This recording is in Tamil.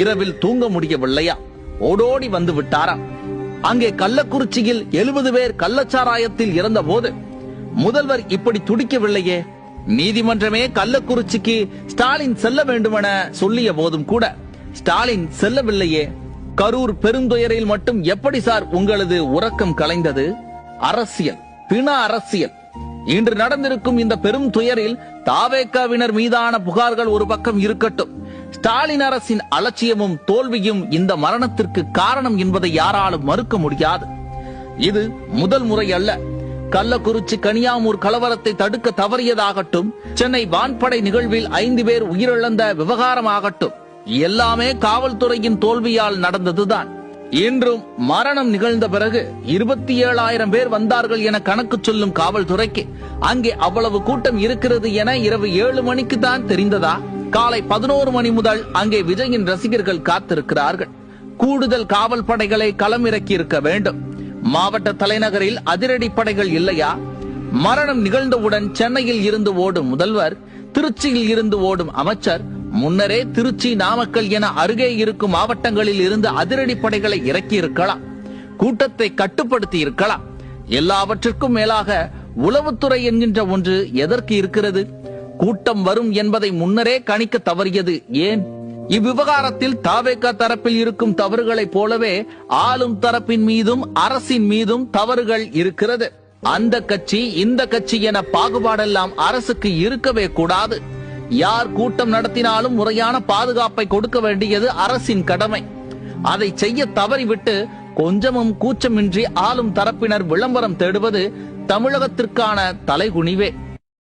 இரவில் தூங்க முடியவில்லையா, ஓடோடி வந்து விட்டாராம். அங்கே கள்ளக்குறிச்சியில் 70 பேர் கள்ளச்சாராயத்தில் இறந்த போது முதல்வர் இப்படி துடிக்கவில்லையே. நீதிமன்றமே கள்ளக்குறிச்சிக்கு ஸ்டாலின் செல்ல வேண்டுமென சொல்லிய போதும் கூட ஸ்டாலின் செல்லவில்லையே. கரூர் பெருந்துயரில் மட்டும் எப்படி சார் உங்களது உறக்கம் கலைந்தது? அரசியல், பிண அரசியல். இன்று நடந்திருக்கும் இந்த பெரும் துயரில் தாவேகாவினர் மீதான புகார்கள் ஒரு பக்கம் இருக்கட்டும், ஸ்டாலின் அரசின் அலட்சியமும் தோல்வியும் இந்த மரணத்திற்கு காரணம் என்பதை யாராலும் மறுக்க முடியாது. இது முதல் முறை அல்ல. கள்ளக்குறிச்சி கனியாமூர் கலவரத்தை தடுக்க தவறியதாகட்டும், சென்னை வான்படை நிகழ்வில் 5 பேர் உயிரிழந்த விவகாரமாகட்டும், எல்லாமே காவல்துறையின் தோல்வியால் நடந்ததுதான். இன்றும் மரணம் நிகழ்ந்த பிறகு 27,000 பேர் வந்தார்கள் என கணக்கு சொல்லும் காவல்துறைக்கு அங்கே அவ்வளவு கூட்டம் இருக்கிறது என இரவு 7 மணிக்கு தான் தெரிந்ததா? காலை 11 மணி முதல் அங்கே விஜயின் ரசிகர்கள் காத்திருக்கிறார்கள். கூடுதல் காவல் படைகளை களமிறக்கி இருக்க வேண்டும். மாவட்ட தலைநகரில் அதிரடி படைகள் இல்லையா? மரணம் நிகழ்ந்தவுடன் சென்னையில் இருந்து ஓடும் முதல்வர், திருச்சியில் இருந்து ஓடும் அமைச்சர், முன்னரே திருச்சி, நாமக்கல் என அருகே இருக்கும் மாவட்டங்களில் இருந்து அதிரடி படைகளை இறக்கி இருக்கலாம். கூட்டத்தை கட்டுப்படுத்தி இருக்கலாம். எல்லாவற்றிற்கும் மேலாக உளவுத்துறை என்கின்ற ஒன்று எதற்கு இருக்கிறது? கூட்டம் வரும் என்பதை முன்னரே கணிக்க தவறியது ஏன்? இவ்விவகாரத்தில் தாவேகா தரப்பில் இருக்கும் தவறுகளைப் போலவே ஆளும் தரப்பின் மீதும் அரசின் மீதும் தவறுகள் இருக்கிறது. அந்த கட்சி இந்த கட்சி என பாகுபாடெல்லாம் அரசுக்கு இருக்கவே கூடாது. யார் கூட்டம் நடத்தினாலும் முறையான பாதுகாப்பை கொடுக்க வேண்டியது அரசின் கடமை. அதை செய்ய தவறிவிட்டு கொஞ்சமும் கூச்சமின்றி ஆளும் தரப்பினர் விளம்பரம் தேடுவது தமிழகத்திற்கான தலைகுனிவே.